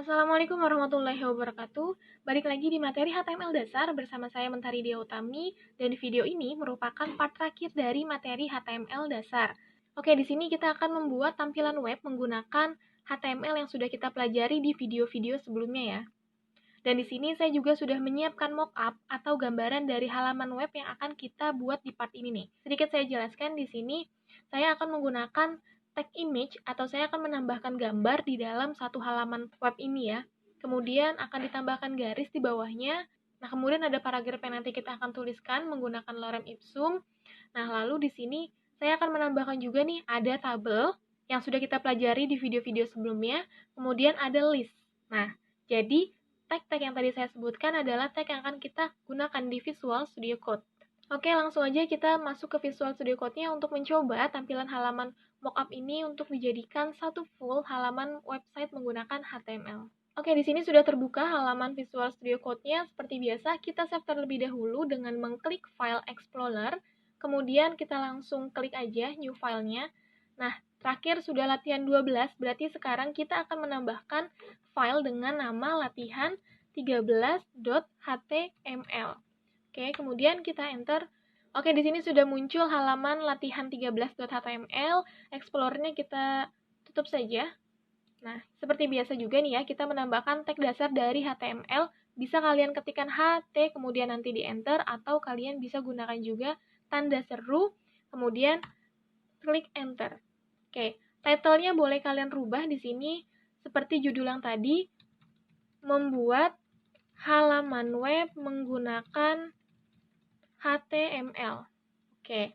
Assalamualaikum warahmatullahi wabarakatuh. Balik lagi di materi HTML dasar bersama saya Mentari Dia Utami, dan video ini merupakan part terakhir dari materi HTML dasar. Oke, di sini kita akan membuat tampilan web menggunakan HTML yang sudah kita pelajari di video-video sebelumnya ya. Dan di sini saya juga sudah menyiapkan mockup atau gambaran dari halaman web yang akan kita buat di part ini nih. Sedikit saya jelaskan di sini, saya akan menggunakan tag image atau saya akan menambahkan gambar di dalam satu halaman web ini ya. Kemudian akan ditambahkan garis di bawahnya. Nah, kemudian ada paragraf yang nanti kita akan tuliskan menggunakan lorem ipsum. Nah, lalu di sini saya akan menambahkan juga nih ada tabel yang sudah kita pelajari di video-video sebelumnya. Kemudian ada list. Nah, jadi tag-tag yang tadi saya sebutkan adalah tag yang akan kita gunakan di Visual Studio Code. Oke, langsung aja kita masuk ke Visual Studio Code-nya untuk mencoba tampilan halaman mockup ini untuk dijadikan satu full halaman website menggunakan HTML. Oke, di sini sudah terbuka halaman Visual Studio Code-nya. Seperti biasa, kita save terlebih dahulu dengan mengklik File Explorer. Kemudian kita langsung klik aja New File-nya. Nah, terakhir sudah latihan 12, berarti sekarang kita akan menambahkan file dengan nama latihan 13.html. Oke, kemudian kita enter. Oke, di sini sudah muncul halaman latihan 13.html. Explorernya kita tutup saja. Nah, seperti biasa juga nih ya, kita menambahkan tag dasar dari HTML. Bisa kalian ketikkan HT, kemudian nanti di enter, atau kalian bisa gunakan juga tanda seru, kemudian klik enter. Oke, title-nya boleh kalian rubah di sini seperti judul yang tadi, membuat halaman web menggunakan HTML. Oke,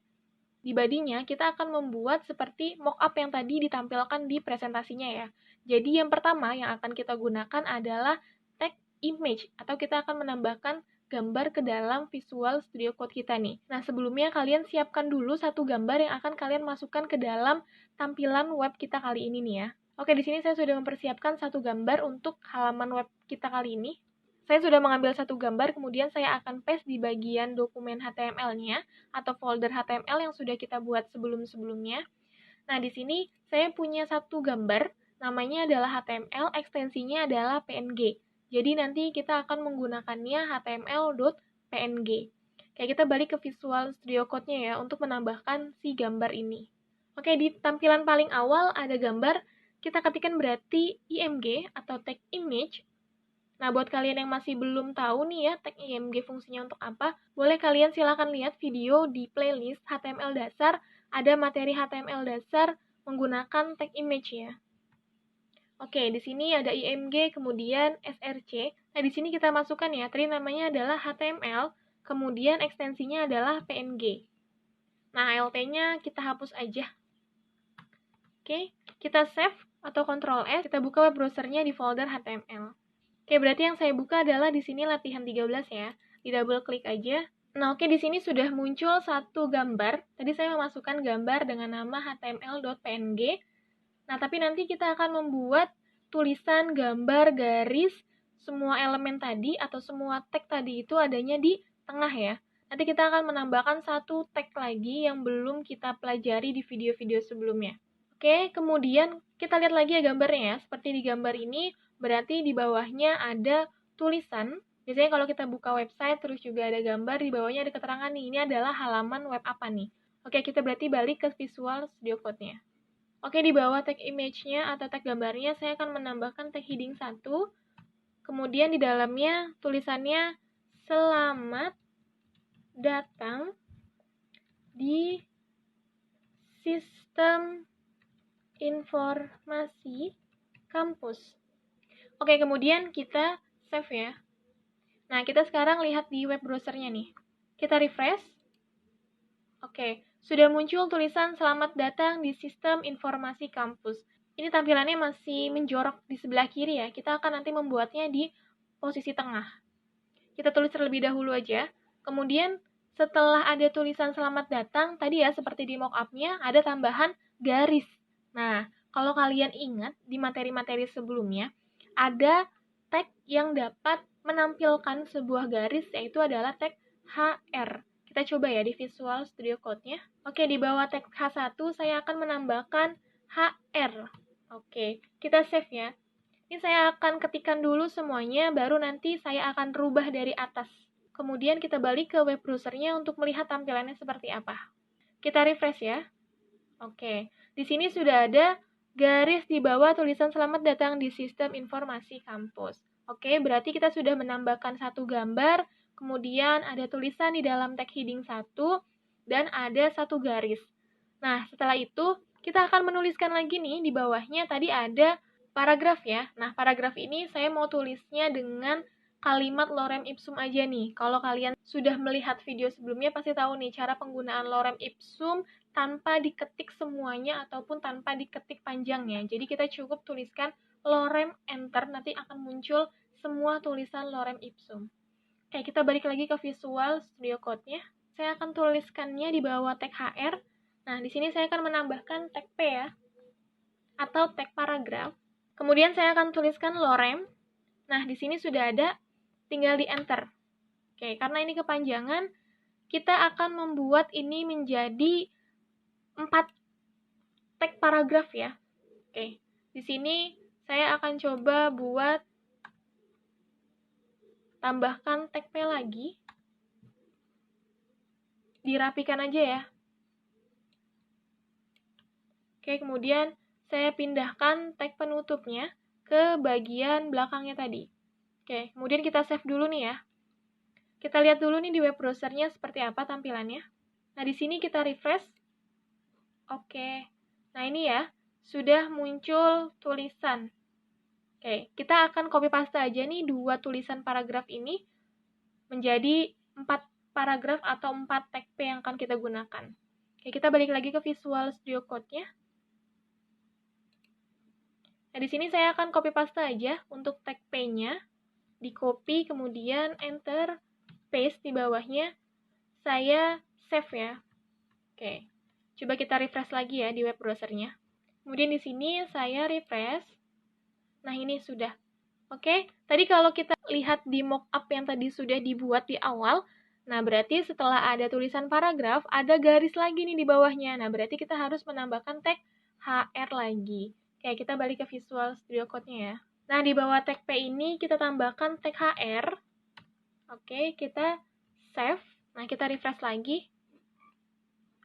di bodinya kita akan membuat seperti mockup yang tadi ditampilkan di presentasinya ya. Jadi yang pertama yang akan kita gunakan adalah tag image, atau kita akan menambahkan gambar ke dalam Visual Studio Code kita nih. Nah, sebelumnya kalian siapkan dulu satu gambar yang akan kalian masukkan ke dalam tampilan web kita kali ini nih ya. Oke, di sini saya sudah mempersiapkan satu gambar untuk halaman web kita kali ini. Saya sudah mengambil satu gambar, kemudian saya akan paste di bagian dokumen HTML-nya atau folder HTML yang sudah kita buat sebelum-sebelumnya. Nah, di sini saya punya satu gambar, namanya adalah HTML, ekstensinya adalah PNG. Jadi nanti kita akan menggunakannya html.png. Kayak kita balik ke Visual Studio Code-nya ya untuk menambahkan si gambar ini. Oke, di tampilan paling awal ada gambar, kita ketikkan berarti img atau tag image. Nah, buat kalian yang masih belum tahu nih ya tag img fungsinya untuk apa, boleh kalian silakan lihat video di playlist HTML dasar, ada materi HTML dasar menggunakan tag image ya. Oke, di sini ada IMG, kemudian SRC. Nah, di sini kita masukkan ya, tadi namanya adalah HTML, kemudian ekstensinya adalah PNG. Nah, ALT-nya kita hapus aja. Oke, kita save atau Ctrl S, kita buka web browsernya di folder HTML. Oke, berarti yang saya buka adalah di sini latihan 13 ya. Di double klik aja. Nah, oke, di sini sudah muncul satu gambar. Tadi saya memasukkan gambar dengan nama html.png. Nah, tapi nanti kita akan membuat tulisan, gambar, garis, semua elemen tadi atau semua tag tadi itu adanya di tengah ya. Nanti kita akan menambahkan satu tag lagi yang belum kita pelajari di video-video sebelumnya. Oke, kemudian kita lihat lagi ya gambarnya ya. Seperti di gambar ini, berarti di bawahnya ada tulisan. Biasanya kalau kita buka website, terus juga ada gambar, di bawahnya ada keterangan nih, ini adalah halaman web apa nih. Oke, kita berarti balik ke Visual Studio Code-nya. Oke, di bawah tag image-nya atau tag gambarnya, saya akan menambahkan tag heading 1. Kemudian di dalamnya tulisannya, selamat datang di sistem informasi kampus. Oke, kemudian kita save ya. Nah, kita sekarang lihat di web browsernya nih. Kita refresh. Oke, sudah muncul tulisan selamat datang di sistem informasi kampus. Ini tampilannya masih menjorok di sebelah kiri ya. Kita akan nanti membuatnya di posisi tengah. Kita tulis terlebih dahulu aja. Kemudian setelah ada tulisan selamat datang, tadi ya seperti di mockup-nya ada tambahan garis. Nah, kalau kalian ingat di materi-materi sebelumnya, ada tag yang dapat menampilkan sebuah garis, yaitu adalah tag HR. Kita coba ya di Visual Studio Code-nya. Oke, di bawah tag H1 saya akan menambahkan HR. Oke, kita save ya. Ini saya akan ketikkan dulu semuanya, baru nanti saya akan rubah dari atas. Kemudian kita balik ke web browsernya untuk melihat tampilannya seperti apa. Kita refresh ya. Oke, di sini sudah ada garis di bawah tulisan selamat datang di sistem informasi kampus. Oke, berarti kita sudah menambahkan satu gambar, kemudian ada tulisan di dalam tag heading 1, dan ada satu garis. Nah, setelah itu, kita akan menuliskan lagi nih, di bawahnya tadi ada paragraf ya. Nah, paragraf ini saya mau tulisnya dengan kalimat lorem ipsum aja nih. Kalau kalian sudah melihat video sebelumnya, pasti tahu nih cara penggunaan lorem ipsum tanpa diketik semuanya ataupun tanpa diketik panjangnya. Jadi kita cukup tuliskan lorem enter, nanti akan muncul semua tulisan lorem ipsum. Oke, kita balik lagi ke Visual Studio Code-nya. Saya akan tuliskannya di bawah tag HR. Nah, di sini saya akan menambahkan tag P ya, atau tag paragraf. Kemudian saya akan tuliskan lorem. Nah, di sini sudah ada, tinggal di enter. Oke, karena ini kepanjangan, kita akan membuat ini menjadi 4 tag paragraf ya. Oke, di sini saya akan coba buat tambahkan tag P lagi. Dirapikan aja ya. Oke, kemudian saya pindahkan tag penutupnya ke bagian belakangnya tadi. Oke, kemudian kita save dulu nih ya. Kita lihat dulu nih di web browsernya seperti apa tampilannya. Nah, di sini kita refresh. Oke, nah ini ya, sudah muncul tulisan. Oke, kita akan copy paste aja nih 2 tulisan paragraf ini menjadi 4 paragraf atau 4 tag P yang akan kita gunakan. Oke, kita balik lagi ke Visual Studio Code-nya. Nah, di sini saya akan copy paste aja untuk tag P-nya. Di copy, kemudian enter, paste di bawahnya. Saya save ya. Oke, coba kita refresh lagi ya di web browsernya. Kemudian di sini saya refresh. Nah, ini sudah. Oke, tadi kalau kita lihat di mockup yang tadi sudah dibuat di awal, nah berarti setelah ada tulisan paragraf, ada garis lagi nih di bawahnya. Nah, berarti kita harus menambahkan tag HR lagi. Oke, kita balik ke Visual Studio Code-nya ya. Nah, di bawah tag P ini kita tambahkan tag HR. Oke, kita save. Nah, kita refresh lagi.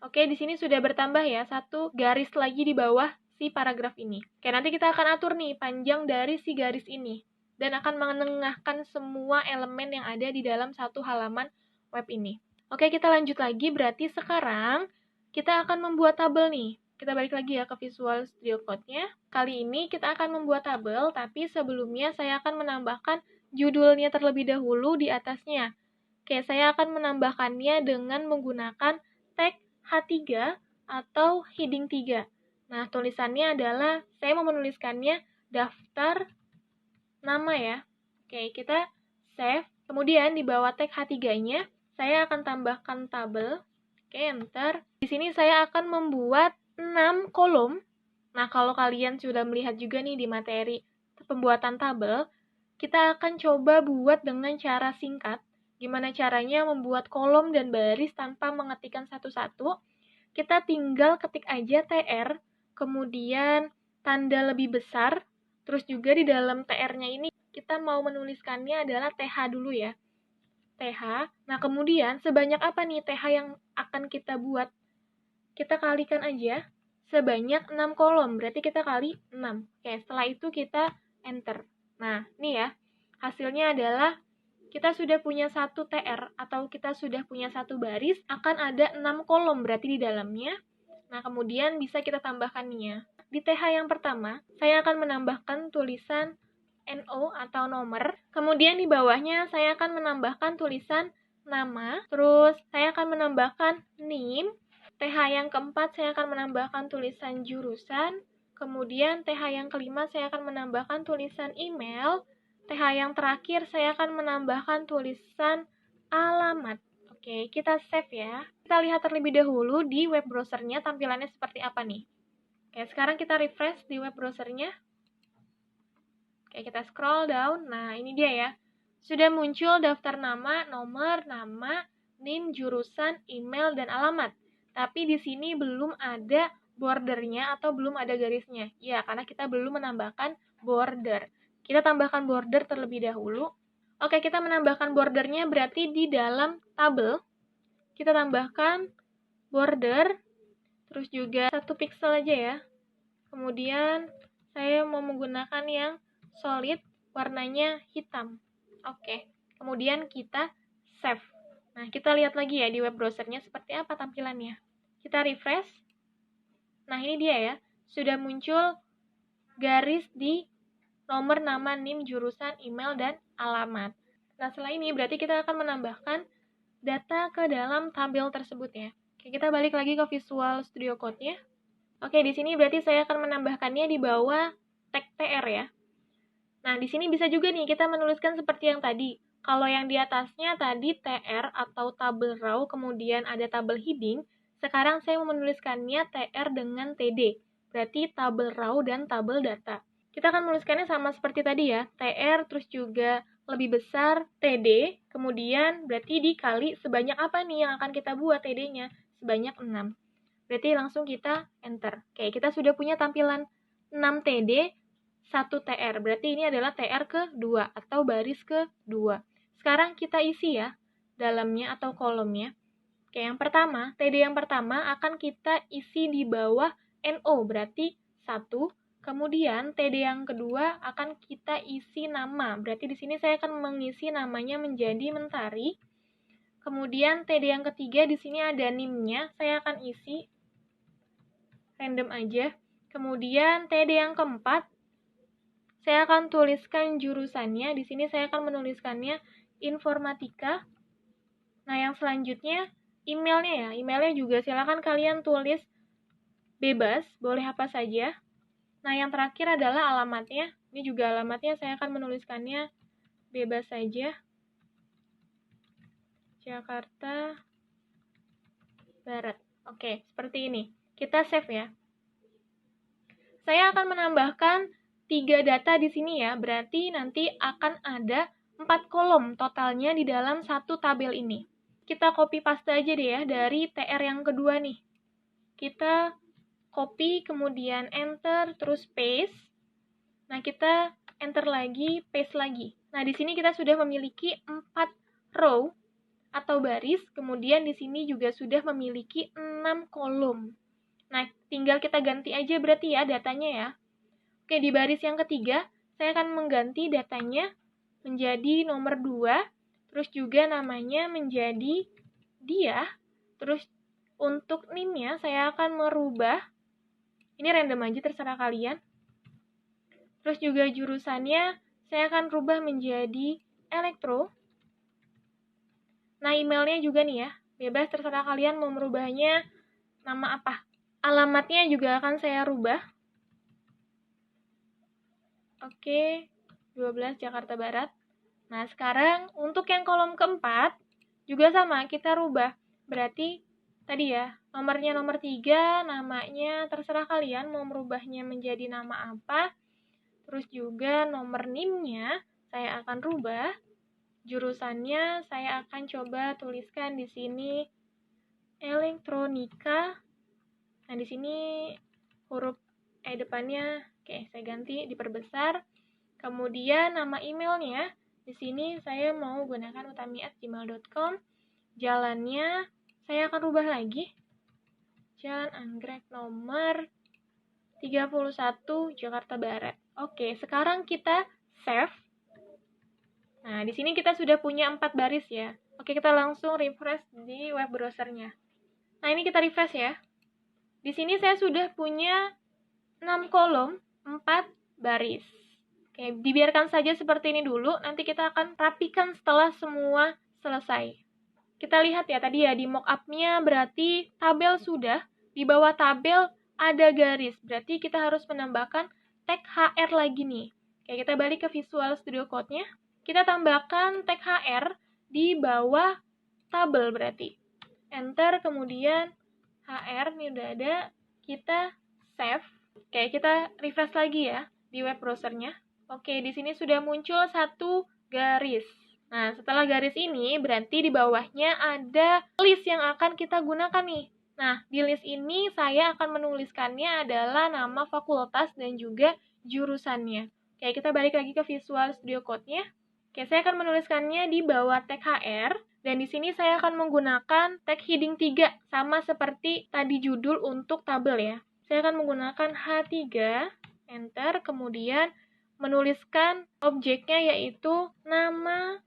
Oke, di sini sudah bertambah ya, satu garis lagi di bawah si paragraf ini. Oke, nanti kita akan atur nih panjang dari si garis ini. Dan akan menengahkan semua elemen yang ada di dalam satu halaman web ini. Oke, kita lanjut lagi. Berarti sekarang kita akan membuat tabel nih. Kita balik lagi ya ke Visual Studio Code-nya. Kali ini kita akan membuat tabel, tapi sebelumnya saya akan menambahkan judulnya terlebih dahulu di atasnya. Oke, saya akan menambahkannya dengan menggunakan tag H3 atau heading 3. Nah, tulisannya adalah, saya mau menuliskannya daftar nama ya. Oke, kita save. Kemudian di bawah tag H3-nya, saya akan tambahkan tabel. Oke, enter. Di sini saya akan membuat 6 kolom. Nah, kalau kalian sudah melihat juga nih di materi pembuatan tabel, kita akan coba buat dengan cara singkat. Gimana caranya membuat kolom dan baris tanpa mengetikkan satu-satu. Kita tinggal ketik aja TR, kemudian tanda lebih besar, terus juga di dalam TR-nya ini kita mau menuliskannya adalah TH dulu ya. TH. Nah, kemudian sebanyak apa nih TH yang akan kita buat? Kita kalikan aja sebanyak 6 kolom, berarti kita kali 6. Oke, setelah itu kita enter. Nah, ini ya, hasilnya adalah kita sudah punya satu TR atau kita sudah punya satu baris, akan ada 6 kolom berarti di dalamnya. Nah, kemudian bisa kita tambahkan nih ya. Di TH yang pertama, saya akan menambahkan tulisan NO atau nomor. Kemudian di bawahnya saya akan menambahkan tulisan nama. Terus saya akan menambahkan NIM. TH yang keempat saya akan menambahkan tulisan jurusan. Kemudian TH yang kelima saya akan menambahkan tulisan email. TH yang terakhir saya akan menambahkan tulisan alamat. Oke, kita save ya. Kita lihat terlebih dahulu di web browsernya tampilannya seperti apa nih. Oke, sekarang kita refresh di web browsernya. Oke, kita scroll down. Nah, ini dia ya. Sudah muncul daftar nama, nomor, nama, NIM, jurusan, email, dan alamat. Tapi di sini belum ada bordernya atau belum ada garisnya. Ya, karena kita belum menambahkan border. Kita tambahkan border terlebih dahulu. Oke, kita menambahkan bordernya berarti di dalam tabel. Kita tambahkan border, terus juga 1 pixel aja ya. Kemudian saya mau menggunakan yang solid, warnanya hitam. Oke, kemudian kita save. Nah, kita lihat lagi ya di web browsernya seperti apa tampilannya. Kita refresh. Nah, ini dia ya. Sudah muncul garis di nomor, nama, NIM, jurusan, email, dan alamat. Nah, setelah ini berarti kita akan menambahkan data ke dalam tabel tersebut ya. Oke, kita balik lagi ke Visual Studio Code-nya. Oke, di sini berarti saya akan menambahkannya di bawah tag TR ya. Nah, di sini bisa juga nih kita menuliskan seperti yang tadi. Kalau yang di atasnya tadi TR atau tabel raw, kemudian ada tabel heading, sekarang saya mau menuliskannya TR dengan TD. Berarti tabel raw dan tabel data. Kita akan menuliskannya sama seperti tadi ya, TR terus juga lebih besar TD, kemudian berarti dikali sebanyak apa nih yang akan kita buat TD-nya? Sebanyak 6. Berarti langsung kita enter. Oke, kita sudah punya tampilan 6 TD, 1 TR. Berarti ini adalah TR ke-2 atau baris ke-2. Sekarang kita isi ya, dalamnya atau kolomnya. Oke, yang pertama, TD yang pertama akan kita isi di bawah NO, berarti 1. Kemudian TD yang kedua akan kita isi nama. Berarti di sini saya akan mengisi namanya menjadi Mentari. Kemudian TD yang ketiga di sini ada NIM-nya, saya akan isi random aja. Kemudian TD yang keempat saya akan tuliskan jurusannya. Di sini saya akan menuliskannya informatika. Nah, yang selanjutnya emailnya ya. Emailnya juga silakan kalian tulis bebas, boleh apa saja. Nah, yang terakhir adalah alamatnya. Ini juga alamatnya saya akan menuliskannya bebas saja. Jakarta Barat. Oke, seperti ini. Kita save ya. Saya akan menambahkan 3 data di sini ya. Berarti nanti akan ada 4 kolom totalnya di dalam satu tabel ini. Kita copy paste aja deh ya dari TR yang kedua nih. Kita copy, kemudian enter, terus paste. Nah, kita enter lagi, paste lagi. Nah, di sini kita sudah memiliki 4 row atau baris, kemudian di sini juga sudah memiliki 6 kolom. Nah, tinggal kita ganti aja berarti ya datanya ya. Oke, di baris yang ketiga, saya akan mengganti datanya menjadi nomor 2, terus juga namanya menjadi dia, terus untuk NIM-nya saya akan merubah, ini random aja terserah kalian. Terus juga jurusannya saya akan rubah menjadi elektro. Nah, emailnya juga nih ya, bebas terserah kalian mau merubahnya nama apa. Alamatnya juga akan saya rubah. Oke, 12 Jakarta Barat. Nah, sekarang untuk yang kolom keempat, juga sama, kita rubah. Berarti, tadi ya, nomornya nomor 3, namanya terserah kalian mau merubahnya menjadi nama apa. Terus juga nomor NIM-nya saya akan rubah. Jurusannya saya akan coba tuliskan di sini elektronika. Nah, di sini huruf E depannya, oke, saya ganti, diperbesar. Kemudian nama emailnya, di sini saya mau gunakan utami@gmail.com. Jalannya, saya akan rubah lagi. Jalan Anggrek nomor 31, Jakarta Barat. Oke, sekarang kita save. Nah, di sini kita sudah punya 4 baris ya. Oke, kita langsung refresh di web browsernya. Nah, ini kita refresh ya. Di sini saya sudah punya 6 kolom, 4 baris. Oke, dibiarkan saja seperti ini dulu, nanti kita akan rapikan setelah semua selesai. Kita lihat ya, tadi ya, di mockup-nya berarti tabel sudah, di bawah tabel ada garis, berarti kita harus menambahkan tag HR lagi nih. Oke, kita balik ke Visual Studio Code-nya, kita tambahkan tag HR di bawah tabel berarti. Enter, kemudian HR, ini udah ada, kita save. Oke, kita refresh lagi ya di web browsernya. Oke, di sini sudah muncul satu garis. Nah, setelah garis ini berarti di bawahnya ada list yang akan kita gunakan nih. Nah, di list ini saya akan menuliskannya adalah nama fakultas dan juga jurusannya. Oke, kita balik lagi ke Visual Studio Code-nya. Oke, saya akan menuliskannya di bawah tag HR, dan di sini saya akan menggunakan tag heading 3, sama seperti tadi judul untuk tabel ya. Saya akan menggunakan H3, enter, kemudian menuliskan objeknya yaitu nama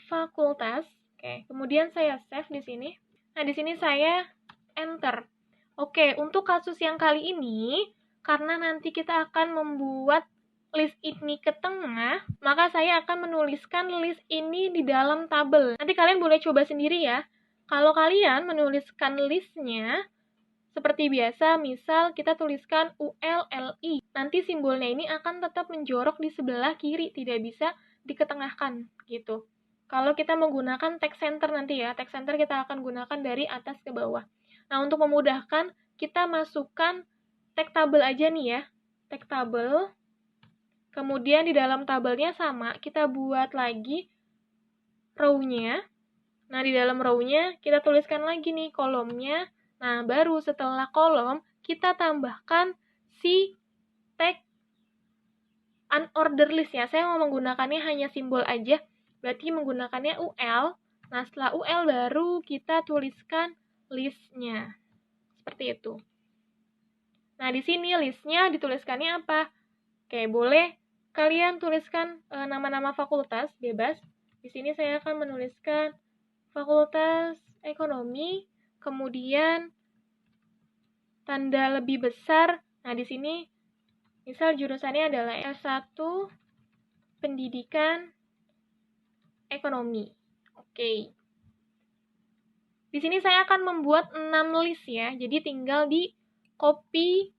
fakultas. Oke, kemudian saya save di sini. Nah, di sini saya enter. Oke, untuk kasus yang kali ini, karena nanti kita akan membuat list ini ke tengah, maka saya akan menuliskan list ini di dalam tabel. Nanti kalian boleh coba sendiri ya. Kalau kalian menuliskan listnya, seperti biasa, misal kita tuliskan ULLI. Nanti simbolnya ini akan tetap menjorok di sebelah kiri, tidak bisa diketengahkan, gitu. Kalau kita menggunakan text center nanti ya, text center kita akan gunakan dari atas ke bawah. Nah, untuk memudahkan, kita masukkan tag tabel aja nih ya. Tag tabel. Kemudian di dalam tabelnya sama, kita buat lagi row-nya. Nah, di dalam row-nya kita tuliskan lagi nih kolomnya. Nah, baru setelah kolom, kita tambahkan si tag unordered list ya. Saya mau menggunakannya hanya simbol aja, berarti menggunakannya UL. Nah, setelah UL baru kita tuliskan listnya. Seperti itu. Nah, di sini listnya dituliskannya apa? Oke, boleh kalian tuliskan nama-nama fakultas, bebas. Di sini saya akan menuliskan Fakultas Ekonomi, kemudian tanda lebih besar. Nah, di sini misal jurusannya adalah S1 Pendidikan Ekonomi. Oke. Di sini saya akan membuat 6 list ya. Jadi tinggal di copy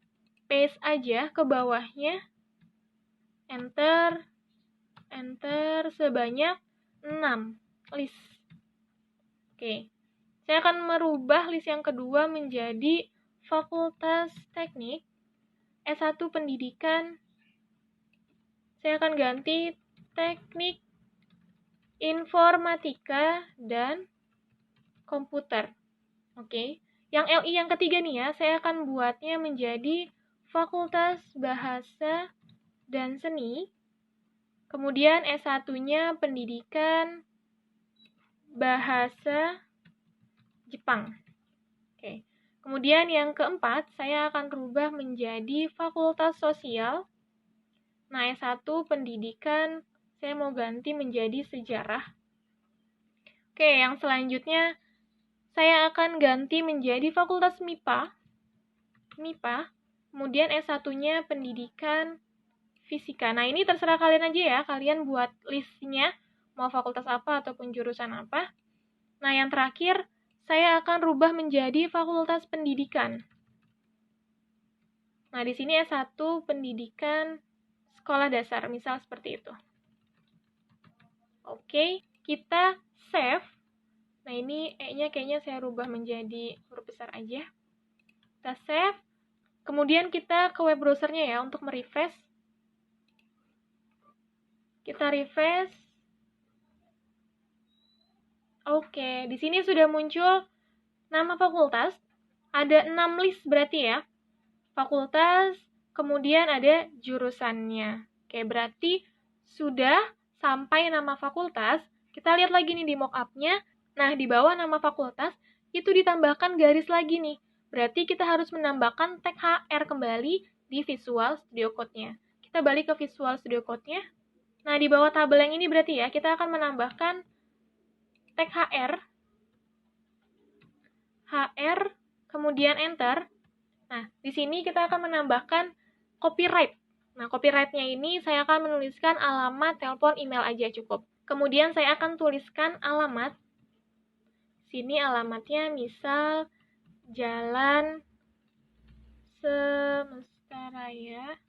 paste aja ke bawahnya. Enter, enter sebanyak 6 list. Oke. Saya akan merubah list yang kedua menjadi Fakultas Teknik, S1 Pendidikan. Saya akan ganti Teknik Informatika dan Komputer. Oke. Yang LI yang ketiga nih ya, saya akan buatnya menjadi Fakultas Bahasa dan Seni. Kemudian S1-nya Pendidikan Bahasa Jepang. Oke. Kemudian yang keempat, saya akan rubah menjadi Fakultas Sosial. Nah, S1 Pendidikan, saya mau ganti menjadi Sejarah. Oke, yang selanjutnya, saya akan ganti menjadi Fakultas MIPA. Kemudian S1-nya Pendidikan Fisika. Nah, ini terserah kalian aja ya, kalian buat listnya, mau fakultas apa ataupun jurusan apa. Nah, yang terakhir, saya akan rubah menjadi Fakultas Pendidikan. Nah, di sini S1 Pendidikan Sekolah Dasar, misal seperti itu. Oke, kita save. Nah, ini E-nya kayaknya saya rubah menjadi huruf besar aja. Kita save. Kemudian kita ke web browsernya ya untuk merefresh. Kita refresh. Oke, di sini sudah muncul nama fakultas. Ada 6 list berarti ya. Fakultas, kemudian ada jurusannya. Oke, berarti sudah sampai nama fakultas. Kita lihat lagi nih di mockup-nya. Nah, di bawah nama fakultas, itu ditambahkan garis lagi nih. Berarti kita harus menambahkan tag HR kembali di Visual Studio Code-nya. Kita balik ke Visual Studio Code-nya. Nah, di bawah tabel yang ini berarti ya, kita akan menambahkan tag HR, kemudian enter. Nah, di sini kita akan menambahkan copyright. Nah, copyright-nya ini saya akan menuliskan alamat, telepon, email aja cukup. Kemudian saya akan tuliskan alamat. Sini alamatnya misal Jalan Semesta Raya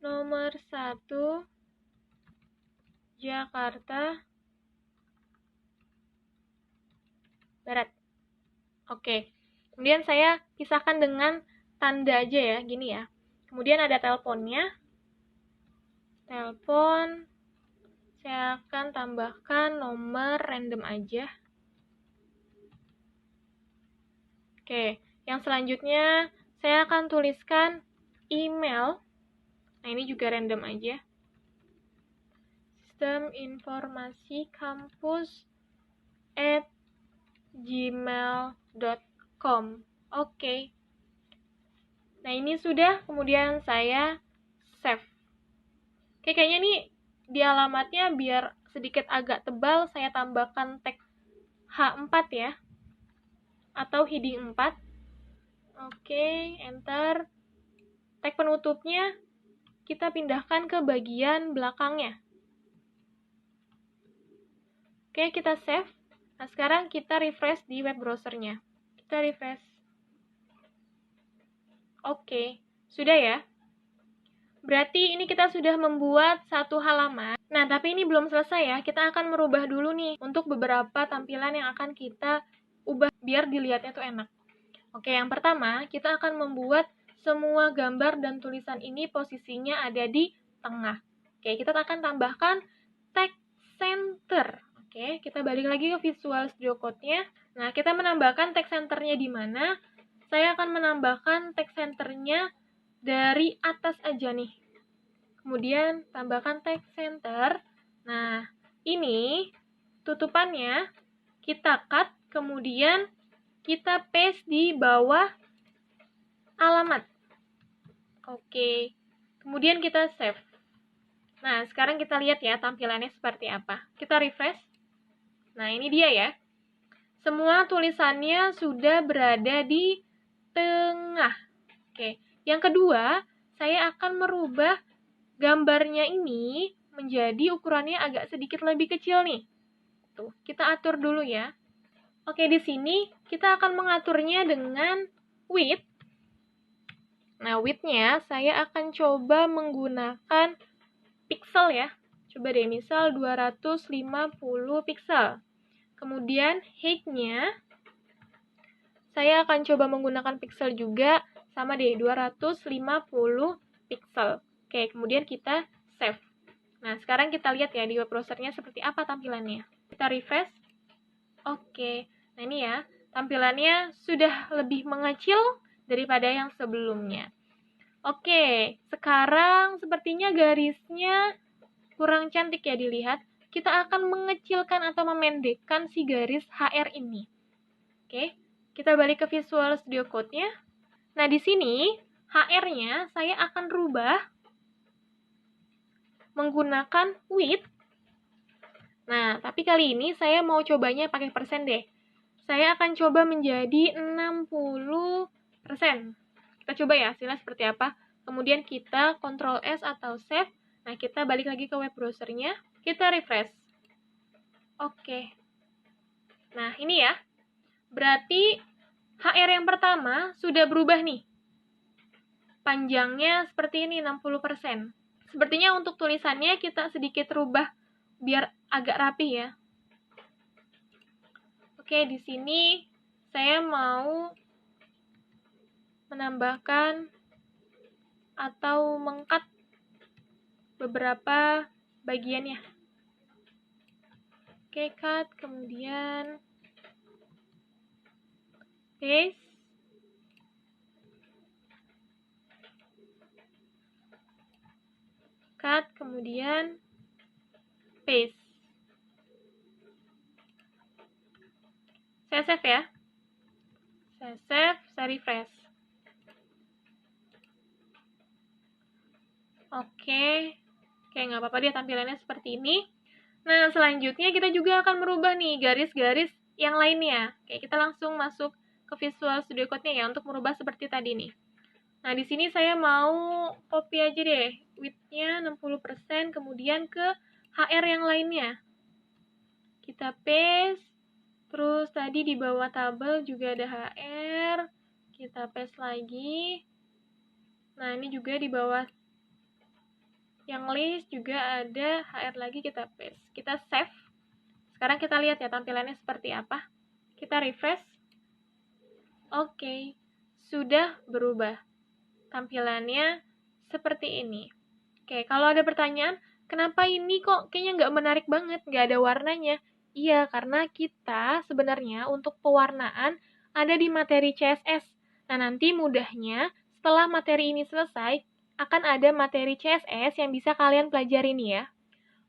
nomor 1 Jakarta Barat. Oke. Kemudian saya pisahkan dengan tanda aja ya, gini ya. Kemudian ada teleponnya. Telepon. Saya akan tambahkan nomor random aja. Oke, yang selanjutnya saya akan tuliskan email. Nah, ini juga random aja. Sistem informasi kampus @gmail.com. Oke. Nah, ini sudah, kemudian saya save. Oke, kayaknya nih di alamatnya biar sedikit agak tebal, saya tambahkan tag H4 ya, atau heading 4. Oke, enter. Tag penutupnya kita pindahkan ke bagian belakangnya. Oke, kita save. Nah, sekarang kita refresh di web browsernya. Kita refresh. Oke, sudah ya. Berarti ini kita sudah membuat satu halaman. Nah, tapi ini belum selesai ya. Kita akan merubah dulu nih untuk beberapa tampilan yang akan kita ubah biar dilihatnya tuh enak. Oke, yang pertama, kita akan membuat semua gambar dan tulisan ini posisinya ada di tengah. Oke, kita akan tambahkan text center. Oke, kita balik lagi ke Visual Studio Code-nya. Nah, kita menambahkan text center-nya di mana? Saya akan menambahkan text center-nya dari atas aja nih. Kemudian tambahkan text center. Nah, ini tutupannya kita cut, kemudian kita paste di bawah alamat. Oke, kemudian kita save. Nah, sekarang kita lihat ya tampilannya seperti apa. Kita refresh. Nah, ini dia ya. Semua tulisannya sudah berada di tengah. Oke, yang kedua, saya akan merubah gambarnya ini menjadi ukurannya agak sedikit lebih kecil nih. Tuh, kita atur dulu ya. Oke, di sini kita akan mengaturnya dengan width. Nah, width-nya saya akan coba menggunakan pixel ya. Coba deh, misal 250 pixel. Kemudian height-nya saya akan coba menggunakan pixel juga, sama deh 250 pixel. Oke, kemudian kita save. Nah, sekarang kita lihat ya di web browsernya seperti apa tampilannya. Kita refresh. Oke, nah ini ya, tampilannya sudah lebih mengecil daripada yang sebelumnya. Oke, sekarang sepertinya garisnya kurang cantik ya dilihat. Kita akan mengecilkan atau memendekkan si garis HR ini. Oke, kita balik ke Visual Studio Code-nya. Nah, di sini HR-nya saya akan rubah menggunakan width. Nah, tapi kali ini saya mau cobanya pakai persen deh. Saya akan coba menjadi 60%. Kita coba ya hasilnya seperti apa. Kemudian kita Ctrl S atau save. Nah, kita balik lagi ke web browsernya. Kita refresh. Oke. Nah, ini ya. Berarti HR yang pertama sudah berubah nih. Panjangnya seperti ini, 60%. Sepertinya untuk tulisannya kita sedikit rubah biar agak rapi ya. Oke, di sini saya mau menambahkan atau meng-cut beberapa bagiannya. Oke, cut, kemudian paste. Cut, kemudian paste. Saya save ya. Saya save, saya refresh. Oke, nggak apa-apa dia tampilannya seperti ini. Nah, selanjutnya kita juga akan merubah nih garis-garis yang lainnya. Oke, kita langsung masuk ke Visual Studio Code-nya ya untuk merubah seperti tadi nih. Nah, di sini saya mau copy aja deh width-nya 60%, kemudian ke HR yang lainnya. Kita paste, terus tadi di bawah tabel juga ada HR, kita paste lagi. Nah, ini juga di bawah yang list juga ada HR lagi, kita paste. Kita save. Sekarang kita lihat ya tampilannya seperti apa. Kita refresh. Oke, sudah berubah. Tampilannya seperti ini. Oke, kalau ada pertanyaan, kenapa ini kok kayaknya nggak menarik banget, nggak ada warnanya? Iya, karena kita sebenarnya untuk pewarnaan ada di materi CSS. Nah, nanti mudahnya setelah materi ini selesai, akan ada materi CSS yang bisa kalian pelajari nih ya.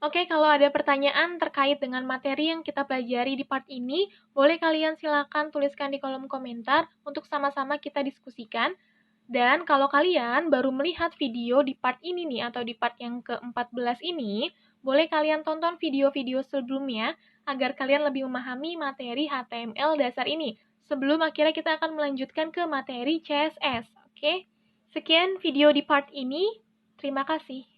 Oke, kalau ada pertanyaan terkait dengan materi yang kita pelajari di part ini, boleh kalian silakan tuliskan di kolom komentar untuk sama-sama kita diskusikan. Dan kalau kalian baru melihat video di part ini nih, atau di part yang ke-14 ini, boleh kalian tonton video-video sebelumnya agar kalian lebih memahami materi HTML dasar ini. Sebelum akhirnya kita akan melanjutkan ke materi CSS, oke? Sekian video di part ini, terima kasih.